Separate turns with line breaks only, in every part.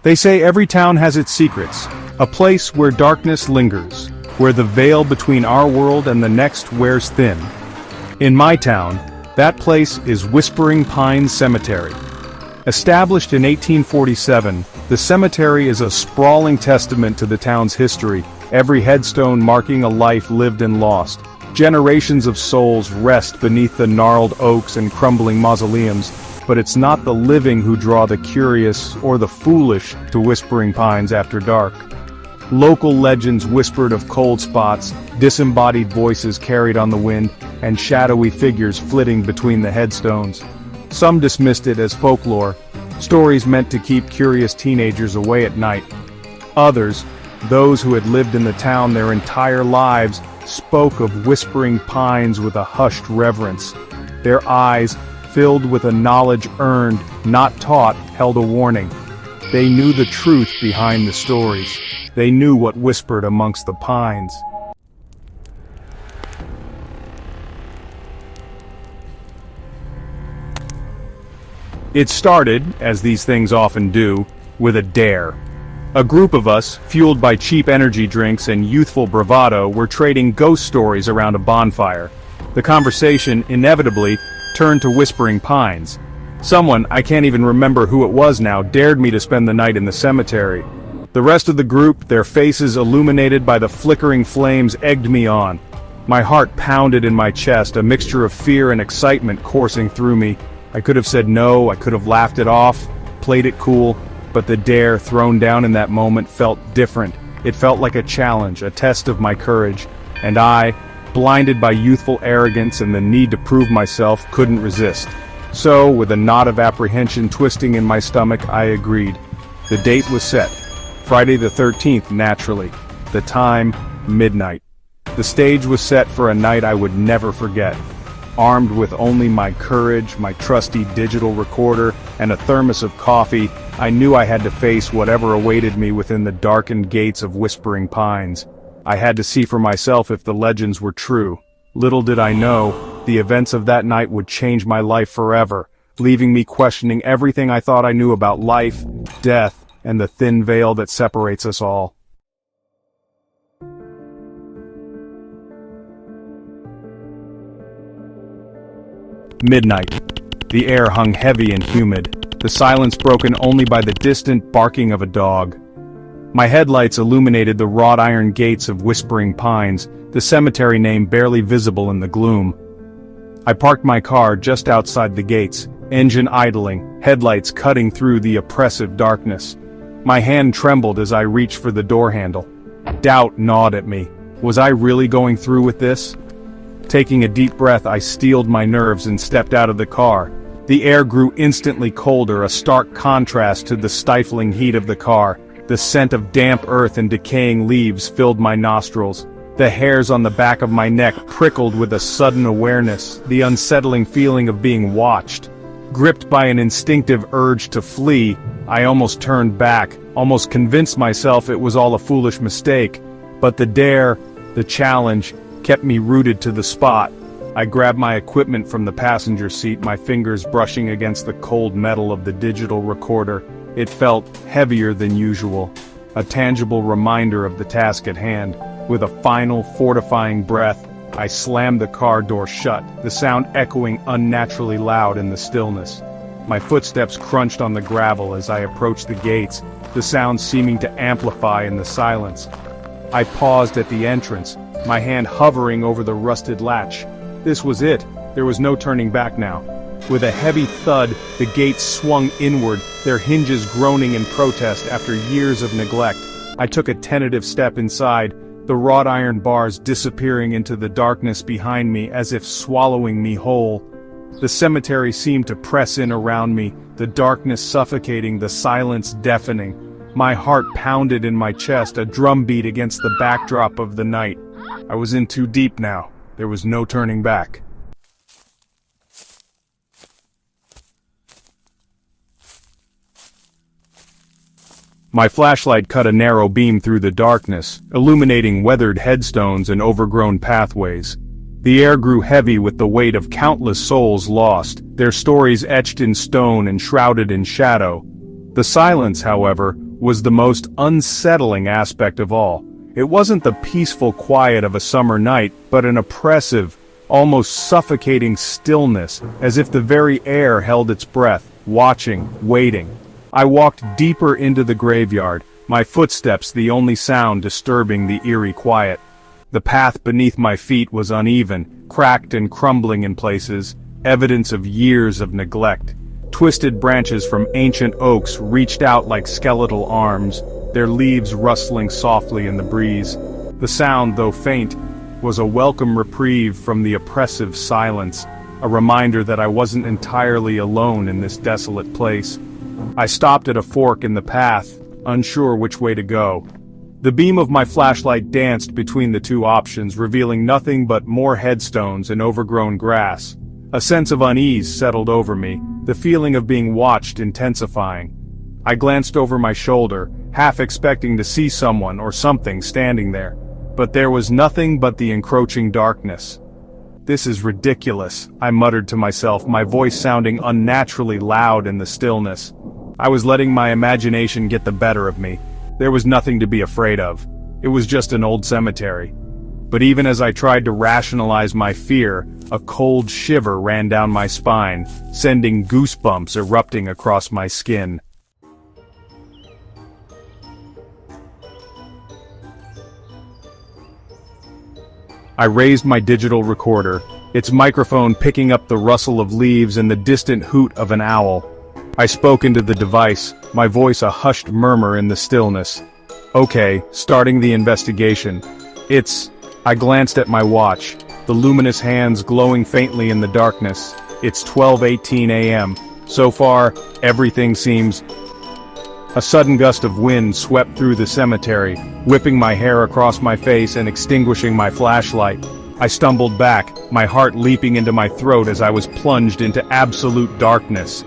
They say every town has its secrets, a place where darkness lingers, where the veil between our world and the next wears thin. In my town, that place is Whispering Pines Cemetery. Established in 1847, the cemetery is a sprawling testament to the town's history, every headstone marking a life lived and lost. Generations of souls rest beneath the gnarled oaks and crumbling mausoleums, but it's not the living who draw the curious or the foolish to Whispering Pines after dark. Local legends whispered of cold spots, disembodied voices carried on the wind, and shadowy figures flitting between the headstones. Some dismissed it as folklore, stories meant to keep curious teenagers away at night. Others, those who had lived in the town their entire lives, spoke of Whispering Pines with a hushed reverence. Their eyes, filled with a knowledge earned, not taught, held a warning. They knew the truth behind the stories. They knew what whispered amongst the pines. It started, as these things often do, with a dare. A group of us, fueled by cheap energy drinks and youthful bravado, were trading ghost stories around a bonfire. The conversation, inevitably, turned to Whispering Pines. Someone, I can't even remember who it was now, dared me to spend the night in the cemetery. The rest of the group, their faces illuminated by the flickering flames, egged me on. My heart pounded in my chest, a mixture of fear and excitement coursing through me. I could have said no, I could have laughed it off, played it cool, but the dare thrown down in that moment felt different. It felt like a challenge, a test of my courage, and I, blinded by youthful arrogance and the need to prove myself, couldn't resist. So, with a knot of apprehension twisting in my stomach, I agreed. The date was set. Friday the 13th, naturally. The time, midnight. The stage was set for a night I would never forget. Armed with only my courage, my trusty digital recorder, and a thermos of coffee, I knew I had to face whatever awaited me within the darkened gates of Whispering Pines. I had to see for myself if the legends were true. Little did I know, the events of that night would change my life forever, leaving me questioning everything I thought I knew about life, death, and the thin veil that separates us all. Midnight. The air hung heavy and humid, the silence broken only by the distant barking of a dog. My headlights illuminated the wrought iron gates of Whispering Pines, the cemetery name barely visible in the gloom. I parked my car just outside the gates, engine idling, headlights cutting through the oppressive darkness. My hand trembled as I reached for the door handle. Doubt gnawed at me. Was I really going through with this? Taking a deep breath, I steeled my nerves and stepped out of the car. The air grew instantly colder, a stark contrast to the stifling heat of the car. The scent of damp earth and decaying leaves filled my nostrils. The hairs on the back of my neck prickled with a sudden awareness, the unsettling feeling of being watched. Gripped by an instinctive urge to flee, I almost turned back, almost convinced myself it was all a foolish mistake. But the dare, the challenge, kept me rooted to the spot. I grabbed my equipment from the passenger seat, my fingers brushing against the cold metal of the digital recorder. It felt heavier than usual, a tangible reminder of the task at hand. With a final, fortifying breath, I slammed the car door shut, the sound echoing unnaturally loud in the stillness. My footsteps crunched on the gravel as I approached the gates, the sound seeming to amplify in the silence. I paused at the entrance, my hand hovering over the rusted latch. This was it. There was no turning back now. With a heavy thud, the gates swung inward, their hinges groaning in protest after years of neglect. I took a tentative step inside, the wrought iron bars disappearing into the darkness behind me as if swallowing me whole. The cemetery seemed to press in around me, the darkness suffocating, the silence deafening. My heart pounded in my chest, a drumbeat against the backdrop of the night. I was in too deep now. There was no turning back. My flashlight cut a narrow beam through the darkness, illuminating weathered headstones and overgrown pathways. The air grew heavy with the weight of countless souls lost, their stories etched in stone and shrouded in shadow. The silence, however, was the most unsettling aspect of all. It wasn't the peaceful quiet of a summer night, but an oppressive, almost suffocating stillness, as if the very air held its breath, watching, waiting. I walked deeper into the graveyard, my footsteps the only sound disturbing the eerie quiet. The path beneath my feet was uneven, cracked and crumbling in places, evidence of years of neglect. Twisted branches from ancient oaks reached out like skeletal arms, their leaves rustling softly in the breeze. The sound, though faint, was a welcome reprieve from the oppressive silence, a reminder that I wasn't entirely alone in this desolate place. I stopped at a fork in the path, unsure which way to go. The beam of my flashlight danced between the two options, revealing nothing but more headstones and overgrown grass. A sense of unease settled over me, the feeling of being watched intensifying. I glanced over my shoulder, half expecting to see someone or something standing there. But there was nothing but the encroaching darkness. "This is ridiculous," I muttered to myself, my voice sounding unnaturally loud in the stillness. I was letting my imagination get the better of me. There was nothing to be afraid of. It was just an old cemetery. But even as I tried to rationalize my fear, a cold shiver ran down my spine, sending goosebumps erupting across my skin. I raised my digital recorder, its microphone picking up the rustle of leaves and the distant hoot of an owl. I spoke into the device, my voice a hushed murmur in the stillness. "Okay, starting the investigation. I glanced at my watch, the luminous hands glowing faintly in the darkness. It's 12:18 a.m. So far, everything seems... A sudden gust of wind swept through the cemetery, whipping my hair across my face and extinguishing my flashlight. I stumbled back, my heart leaping into my throat as I was plunged into absolute darkness.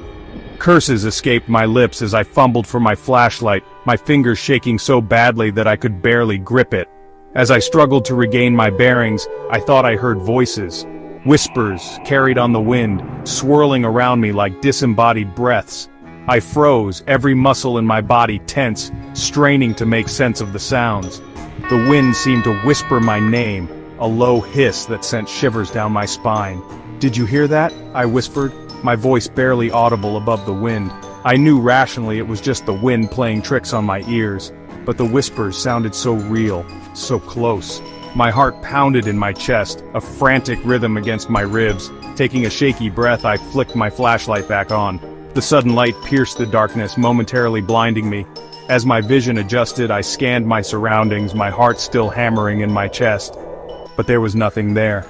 Curses escaped my lips as I fumbled for my flashlight, my fingers shaking so badly that I could barely grip it. As I struggled to regain my bearings, I thought I heard voices. Whispers, carried on the wind, swirling around me like disembodied breaths. I froze, every muscle in my body tense, straining to make sense of the sounds. The wind seemed to whisper my name, a low hiss that sent shivers down my spine. "Did you hear that?" I whispered, my voice barely audible above the wind. I knew rationally it was just the wind playing tricks on my ears, but the whispers sounded so real, so close. My heart pounded in my chest, a frantic rhythm against my ribs. Taking a shaky breath, I flicked my flashlight back on. The sudden light pierced the darkness, momentarily blinding me. As my vision adjusted, I scanned my surroundings, my heart still hammering in my chest. But there was nothing there.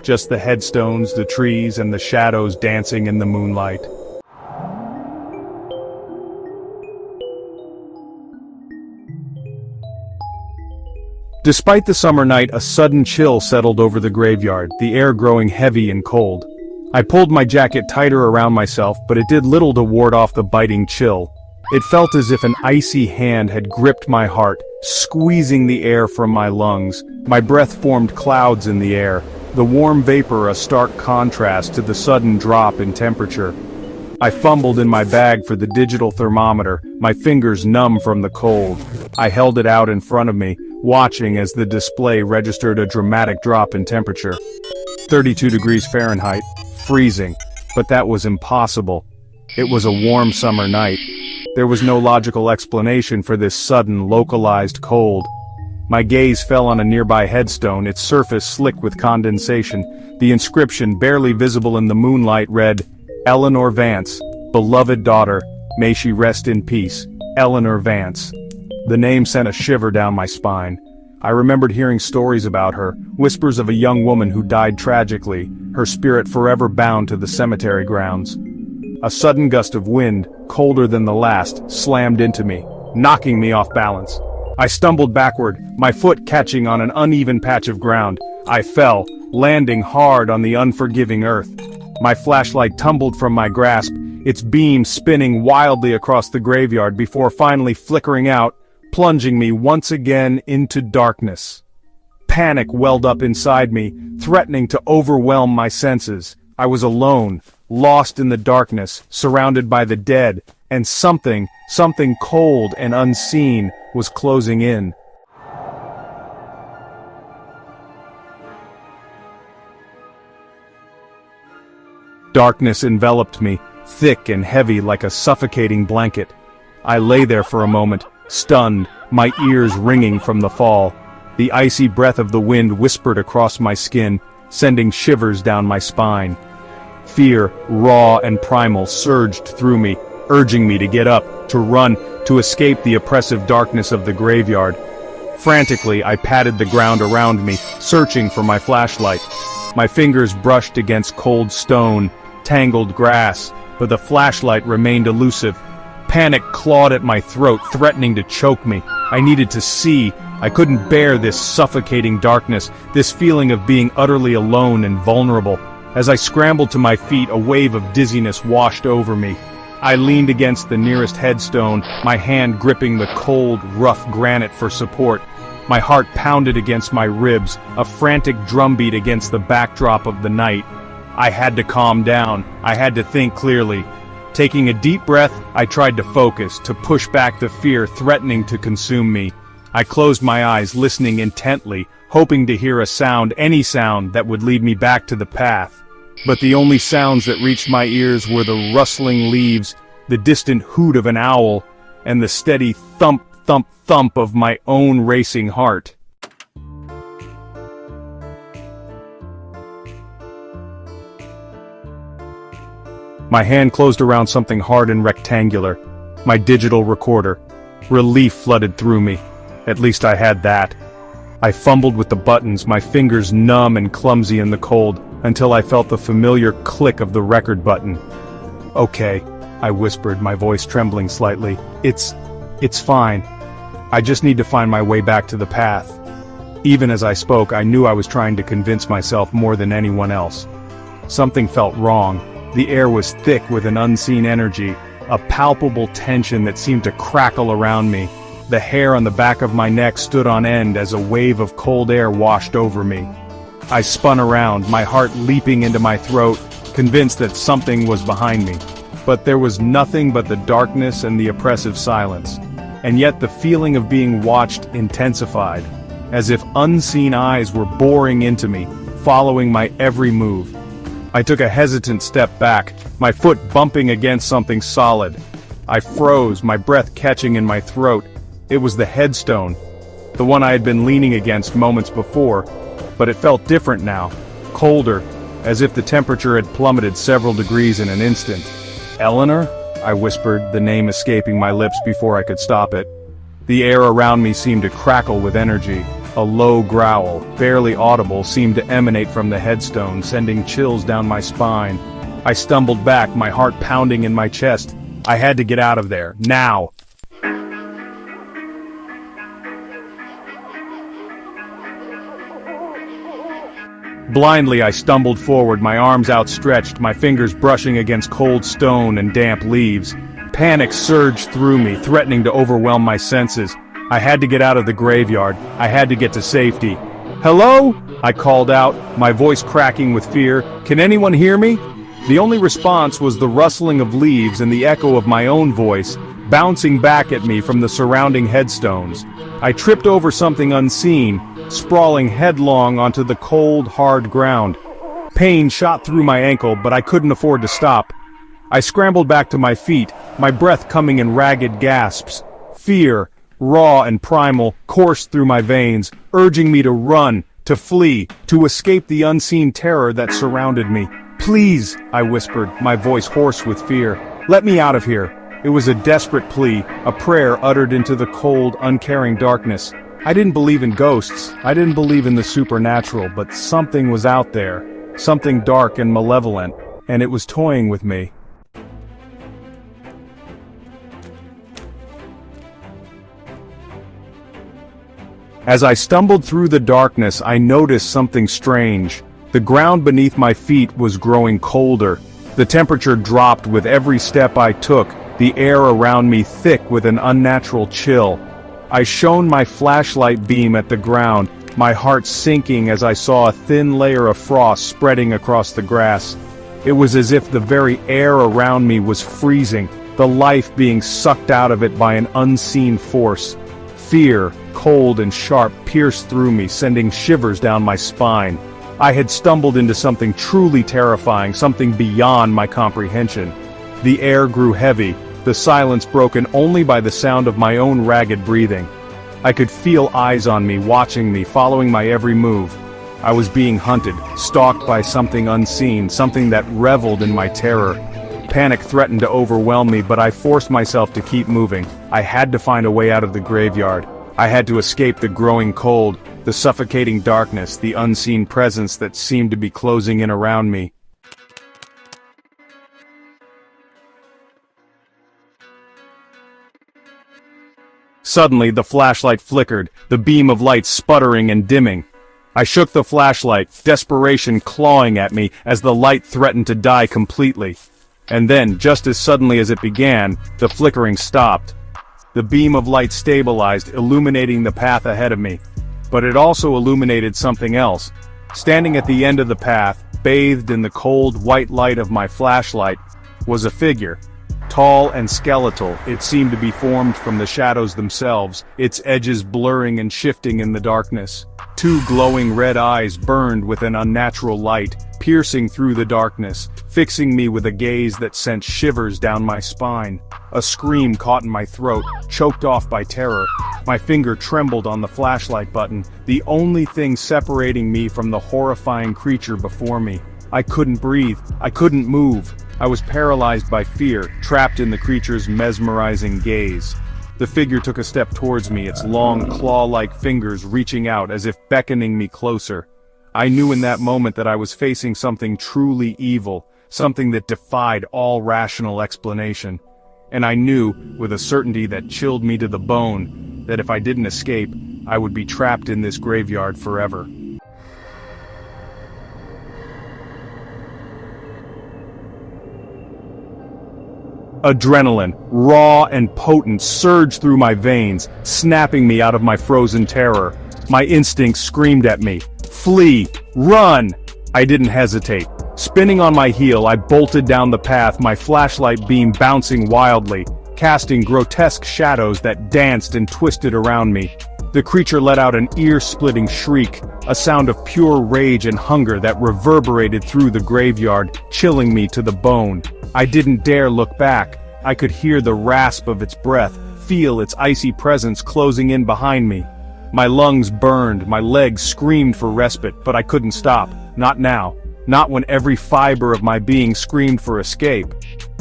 Just the headstones, the trees, and the shadows dancing in the moonlight. Despite the summer night, a sudden chill settled over the graveyard, the air growing heavy and cold. I pulled my jacket tighter around myself, but it did little to ward off the biting chill. It felt as if an icy hand had gripped my heart, squeezing the air from my lungs. My breath formed clouds in the air, the warm vapor a stark contrast to the sudden drop in temperature. I fumbled in my bag for the digital thermometer, my fingers numb from the cold. I held it out in front of me, watching as the display registered a dramatic drop in temperature. 32 degrees Fahrenheit. Freezing, but that was impossible. It was a warm summer night. There was no logical explanation for this sudden, localized cold. My gaze fell on a nearby headstone, its surface slick with condensation. The inscription, barely visible in the moonlight, read, "Eleanor Vance, beloved daughter, may she rest in peace, Eleanor Vance." The name sent a shiver down my spine. I remembered hearing stories about her, whispers of a young woman who died tragically, her spirit forever bound to the cemetery grounds. A sudden gust of wind, colder than the last, slammed into me, knocking me off balance. I stumbled backward, my foot catching on an uneven patch of ground. I fell, landing hard on the unforgiving earth. My flashlight tumbled from my grasp, its beam spinning wildly across the graveyard before finally flickering out, plunging me once again into darkness. Panic welled up inside me, threatening to overwhelm my senses. I was alone, lost in the darkness, surrounded by the dead, and something cold and unseen was closing in. Darkness enveloped me, thick and heavy like a suffocating blanket. I lay there for a moment, stunned, my ears ringing from the fall. The icy breath of the wind whispered across my skin, sending shivers down my spine. Fear, raw and primal, surged through me, urging me to get up, to run, to escape the oppressive darkness of the graveyard. Frantically, I patted the ground around me, searching for my flashlight. My fingers brushed against cold stone, tangled grass, but the flashlight remained elusive. Panic clawed at my throat, threatening to choke me. I needed to see. I couldn't bear this suffocating darkness, this feeling of being utterly alone and vulnerable. As I scrambled to my feet, a wave of dizziness washed over me. I leaned against the nearest headstone, my hand gripping the cold, rough granite for support. My heart pounded against my ribs, a frantic drumbeat against the backdrop of the night. I had to calm down. I had to think clearly. Taking a deep breath, I tried to focus, to push back the fear threatening to consume me. I closed my eyes, listening intently, hoping to hear a sound, any sound, that would lead me back to the path. But the only sounds that reached my ears were the rustling leaves, the distant hoot of an owl, and the steady thump, thump, thump of my own racing heart. My hand closed around something hard and rectangular. My digital recorder. Relief flooded through me. At least I had that. I fumbled with the buttons, my fingers numb and clumsy in the cold, until I felt the familiar click of the record button. "Okay," I whispered, my voice trembling slightly. It's fine. I just need to find my way back to the path." Even as I spoke, I knew I was trying to convince myself more than anyone else. Something felt wrong. The air was thick with an unseen energy, a palpable tension that seemed to crackle around me. The hair on the back of my neck stood on end as a wave of cold air washed over me. I spun around, my heart leaping into my throat, convinced that something was behind me. But there was nothing but the darkness and the oppressive silence. And yet the feeling of being watched intensified, as if unseen eyes were boring into me, following my every move. I took a hesitant step back, my foot bumping against something solid. I froze, my breath catching in my throat. It was the headstone, the one I had been leaning against moments before, but it felt different now, colder, as if the temperature had plummeted several degrees in an instant. "Eleanor?" I whispered, the name escaping my lips before I could stop it. The air around me seemed to crackle with energy. A low growl, barely audible, seemed to emanate from the headstone, sending chills down my spine. I stumbled back, my heart pounding in my chest. I had to get out of there, now! Blindly I stumbled forward, my arms outstretched, my fingers brushing against cold stone and damp leaves. Panic surged through me, threatening to overwhelm my senses. I had to get out of the graveyard. I had to get to safety. "Hello?" I called out, my voice cracking with fear. "Can anyone hear me?" The only response was the rustling of leaves and the echo of my own voice, bouncing back at me from the surrounding headstones. I tripped over something unseen, sprawling headlong onto the cold, hard ground. Pain shot through my ankle, but I couldn't afford to stop. I scrambled back to my feet, my breath coming in ragged gasps. Fear, raw and primal, coursed through my veins, urging me to run, to flee, to escape the unseen terror that surrounded me. "Please," I whispered, my voice hoarse with fear. "Let me out of here." It was a desperate plea, a prayer uttered into the cold, uncaring darkness. I didn't believe in ghosts, I didn't believe in the supernatural, but something was out there, something dark and malevolent, and it was toying with me. As I stumbled through the darkness, I noticed something strange. The ground beneath my feet was growing colder. The temperature dropped with every step I took, the air around me thick with an unnatural chill. I shone my flashlight beam at the ground, my heart sinking as I saw a thin layer of frost spreading across the grass. It was as if the very air around me was freezing, the life being sucked out of it by an unseen force. Fear, cold and sharp, pierced through me, sending shivers down my spine. I had stumbled into something truly terrifying, something beyond my comprehension. The air grew heavy, the silence broken only by the sound of my own ragged breathing. I could feel eyes on me, watching me, following my every move. I was being hunted, stalked by something unseen, something that reveled in my terror. Panic threatened to overwhelm me, but I forced myself to keep moving. I had to find a way out of the graveyard. I had to escape the growing cold, the suffocating darkness, the unseen presence that seemed to be closing in around me. Suddenly, the flashlight flickered, the beam of light sputtering and dimming. I shook the flashlight, desperation clawing at me as the light threatened to die completely. And then, just as suddenly as it began, the flickering stopped. The beam of light stabilized, illuminating the path ahead of me. But it also illuminated something else. Standing at the end of the path, bathed in the cold, white light of my flashlight, was a figure. Tall and skeletal, it seemed to be formed from the shadows themselves, its edges blurring and shifting in the darkness. Two glowing red eyes burned with an unnatural light, piercing through the darkness, fixing me with a gaze that sent shivers down my spine. A scream caught in my throat, choked off by terror. My finger trembled on the flashlight button, the only thing separating me from the horrifying creature before me. I couldn't breathe, I couldn't move. I was paralyzed by fear, trapped in the creature's mesmerizing gaze. The figure took a step towards me, its long, claw-like fingers reaching out as if beckoning me closer. I knew in that moment that I was facing something truly evil, something that defied all rational explanation. And I knew, with a certainty that chilled me to the bone, that if I didn't escape, I would be trapped in this graveyard forever. Adrenaline, raw and potent, surged through my veins, snapping me out of my frozen terror. My instincts screamed at me, "Flee! Run!" I didn't hesitate. Spinning on my heel, I bolted down the path, my flashlight beam bouncing wildly, casting grotesque shadows that danced and twisted around me. The creature let out an ear-splitting shriek, a sound of pure rage and hunger that reverberated through the graveyard, chilling me to the bone. I didn't dare look back. I could hear the rasp of its breath, feel its icy presence closing in behind me. My lungs burned, my legs screamed for respite, but I couldn't stop. Not now. Not when every fiber of my being screamed for escape.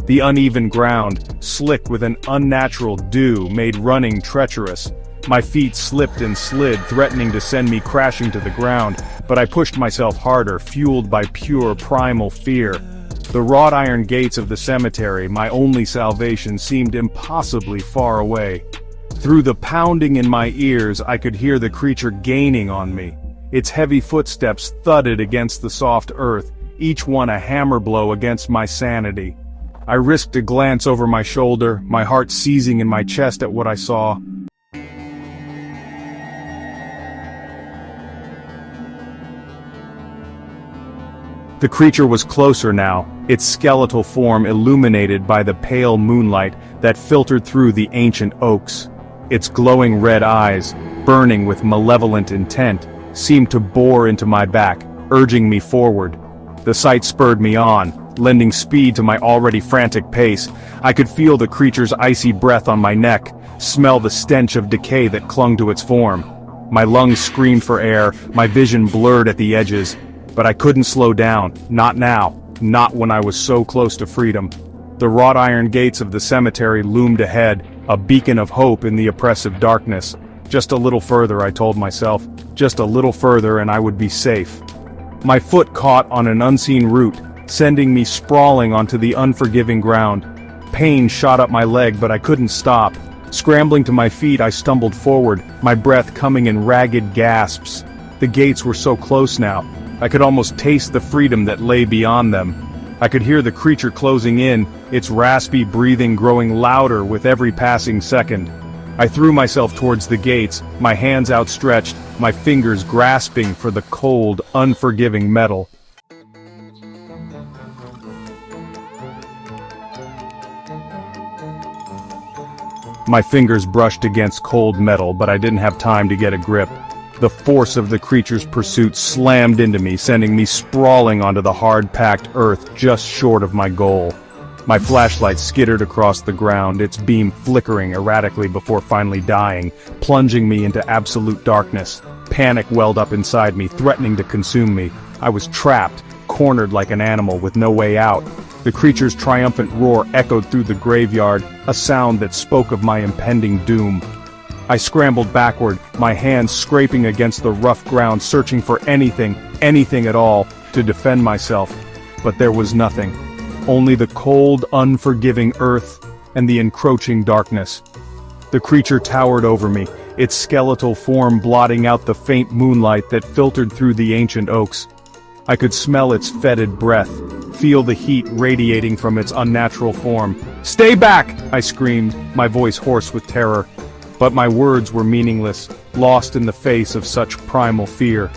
The uneven ground, slick with an unnatural dew, made running treacherous. My feet slipped and slid, threatening to send me crashing to the ground, but I pushed myself harder, fueled by pure primal fear. The wrought iron gates of the cemetery, my only salvation, seemed impossibly far away. Through the pounding in my ears, I could hear the creature gaining on me. Its heavy footsteps thudded against the soft earth, each one a hammer blow against my sanity. I risked a glance over my shoulder, my heart seizing in my chest at what I saw. The creature was closer now, its skeletal form illuminated by the pale moonlight that filtered through the ancient oaks. Its glowing red eyes, burning with malevolent intent, seemed to bore into my back, urging me forward. The sight spurred me on, lending speed to my already frantic pace. I could feel the creature's icy breath on my neck, smell the stench of decay that clung to its form. My lungs screamed for air, my vision blurred at the edges. But I couldn't slow down, not now, not when I was so close to freedom. The wrought iron gates of the cemetery loomed ahead, a beacon of hope in the oppressive darkness. Just a little further, I told myself, just a little further and I would be safe. My foot caught on an unseen root, sending me sprawling onto the unforgiving ground. Pain shot up my leg, but I couldn't stop. Scrambling to my feet, I stumbled forward, my breath coming in ragged gasps. The gates were so close now. I could almost taste the freedom that lay beyond them. I could hear the creature closing in, its raspy breathing growing louder with every passing second. I threw myself towards the gates, my hands outstretched, my fingers grasping for the cold, unforgiving metal. My fingers brushed against cold metal, but I didn't have time to get a grip. The force of the creature's pursuit slammed into me, sending me sprawling onto the hard-packed earth just short of my goal. My flashlight skittered across the ground, its beam flickering erratically before finally dying, plunging me into absolute darkness. Panic welled up inside me, threatening to consume me. I was trapped, cornered like an animal with no way out. The creature's triumphant roar echoed through the graveyard, a sound that spoke of my impending doom. I scrambled backward, my hands scraping against the rough ground, searching for anything at all, to defend myself. But there was nothing. Only the cold, unforgiving earth and the encroaching darkness. The creature towered over me, its skeletal form blotting out the faint moonlight that filtered through the ancient oaks. I could smell its fetid breath, feel the heat radiating from its unnatural form. "Stay back!" I screamed, my voice hoarse with terror. But my words were meaningless, lost in the face of such primal fear.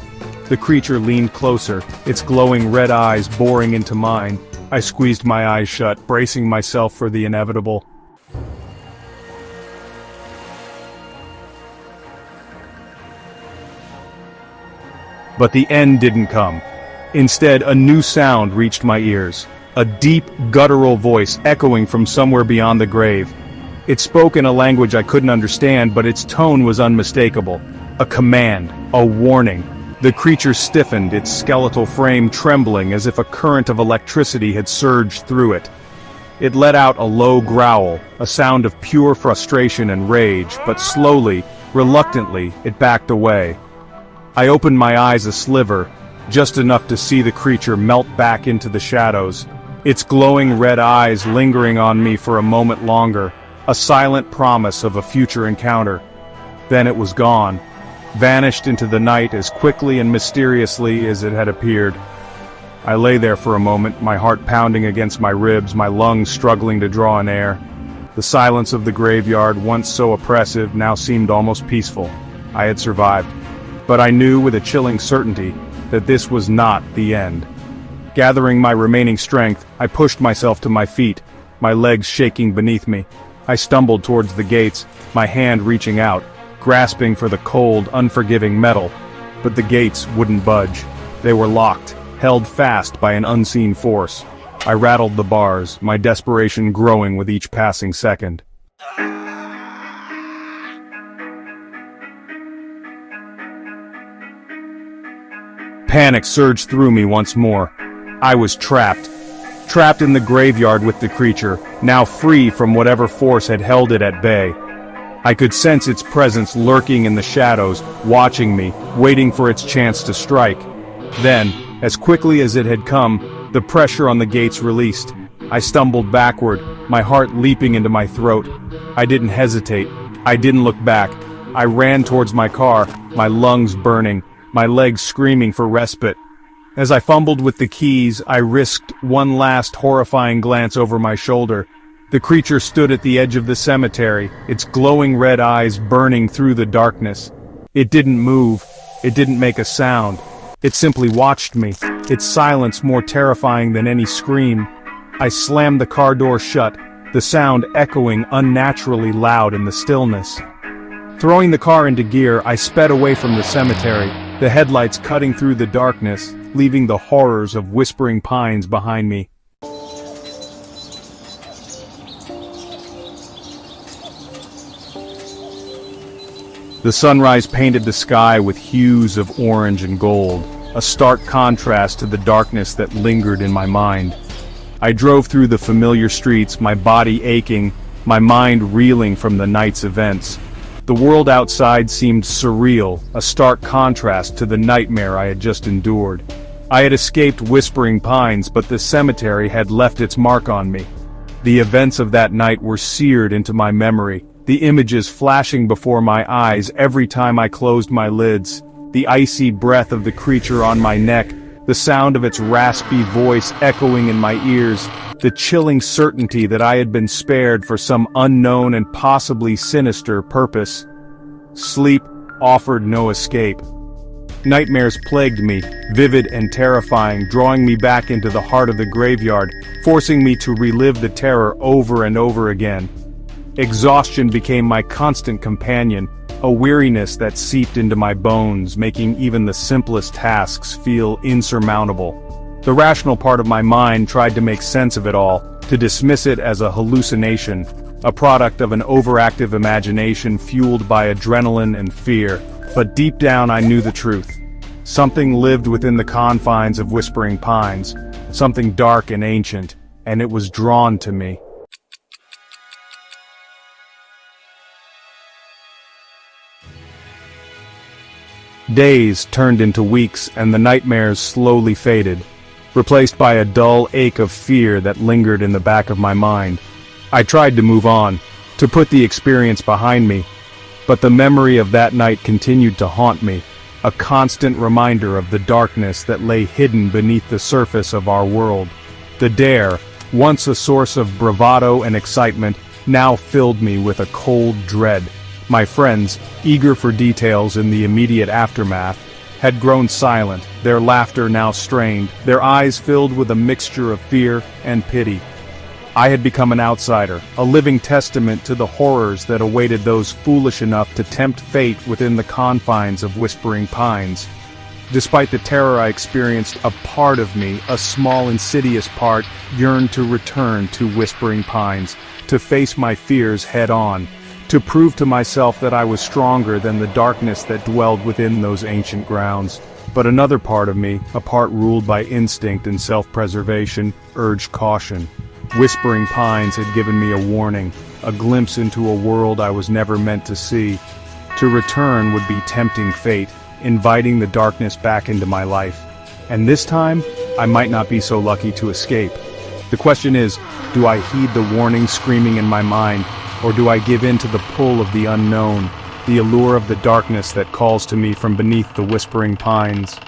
The creature leaned closer, its glowing red eyes boring into mine. I squeezed my eyes shut, bracing myself for the inevitable. But the end didn't come. Instead, a new sound reached my ears. A deep, guttural voice echoing from somewhere beyond the grave. It spoke in a language I couldn't understand, but its tone was unmistakable. A command, a warning. The creature stiffened, its skeletal frame trembling as if a current of electricity had surged through it. It let out a low growl, a sound of pure frustration and rage, but slowly, reluctantly, it backed away. I opened my eyes a sliver, just enough to see the creature melt back into the shadows, its glowing red eyes lingering on me for a moment longer, a silent promise of a future encounter. Then it was gone, vanished into the night as quickly and mysteriously as it had appeared. I lay there for a moment, my heart pounding against my ribs, my lungs struggling to draw in air. The silence of the graveyard, once so oppressive, now seemed almost peaceful. I had survived. But I knew with a chilling certainty that this was not the end. Gathering my remaining strength, I pushed myself to my feet, my legs shaking beneath me. I stumbled towards the gates, my hand reaching out, grasping for the cold, unforgiving metal. But the gates wouldn't budge. They were locked, held fast by an unseen force. I rattled the bars, my desperation growing with each passing second. Panic surged through me once more. I was trapped in the graveyard with the creature, now free from whatever force had held it at bay. I could sense its presence lurking in the shadows, watching me, waiting for its chance to strike. Then, as quickly as it had come, the pressure on the gates released. I stumbled backward, my heart leaping into my throat. I didn't hesitate. I didn't look back. I ran towards my car, my lungs burning, my legs screaming for respite. As I fumbled with the keys, I risked one last horrifying glance over my shoulder. The creature stood at the edge of the cemetery, its glowing red eyes burning through the darkness. It didn't move. It didn't make a sound. It simply watched me, its silence more terrifying than any scream. I slammed the car door shut, the sound echoing unnaturally loud in the stillness. Throwing the car into gear, I sped away from the cemetery, the headlights cutting through the darkness, leaving the horrors of whispering pines behind me. The sunrise painted the sky with hues of orange and gold, a stark contrast to the darkness that lingered in my mind. I drove through the familiar streets, my body aching, my mind reeling from the night's events. The world outside seemed surreal, a stark contrast to the nightmare I had just endured. I had escaped Whispering Pines, but the cemetery had left its mark on me. The events of that night were seared into my memory, the images flashing before my eyes every time I closed my lids, the icy breath of the creature on my neck, the sound of its raspy voice echoing in my ears, the chilling certainty that I had been spared for some unknown and possibly sinister purpose. Sleep offered no escape. Nightmares plagued me, vivid and terrifying, drawing me back into the heart of the graveyard, forcing me to relive the terror over and over again. Exhaustion became my constant companion, a weariness that seeped into my bones, making even the simplest tasks feel insurmountable. The rational part of my mind tried to make sense of it all, to dismiss it as a hallucination, a product of an overactive imagination fueled by adrenaline and fear. But deep down I knew the truth. Something lived within the confines of Whispering Pines, something dark and ancient, and it was drawn to me. Days turned into weeks and the nightmares slowly faded, replaced by a dull ache of fear that lingered in the back of my mind. I tried to move on, to put the experience behind me, but the memory of that night continued to haunt me, a constant reminder of the darkness that lay hidden beneath the surface of our world. The dare, once a source of bravado and excitement, now filled me with a cold dread. My friends, eager for details in the immediate aftermath, had grown silent, their laughter now strained, their eyes filled with a mixture of fear and pity. I had become an outsider, a living testament to the horrors that awaited those foolish enough to tempt fate within the confines of Whispering Pines. Despite the terror I experienced, a part of me, a small insidious part, yearned to return to Whispering Pines, to face my fears head-on, to prove to myself that I was stronger than the darkness that dwelled within those ancient grounds. But another part of me, a part ruled by instinct and self-preservation, urged caution. Whispering Pines had given me a warning, a glimpse into a world I was never meant to see. To return would be tempting fate, inviting the darkness back into my life. And this time, I might not be so lucky to escape. The question is, do I heed the warning screaming in my mind, or do I give in to the pull of the unknown, the allure of the darkness that calls to me from beneath the Whispering Pines?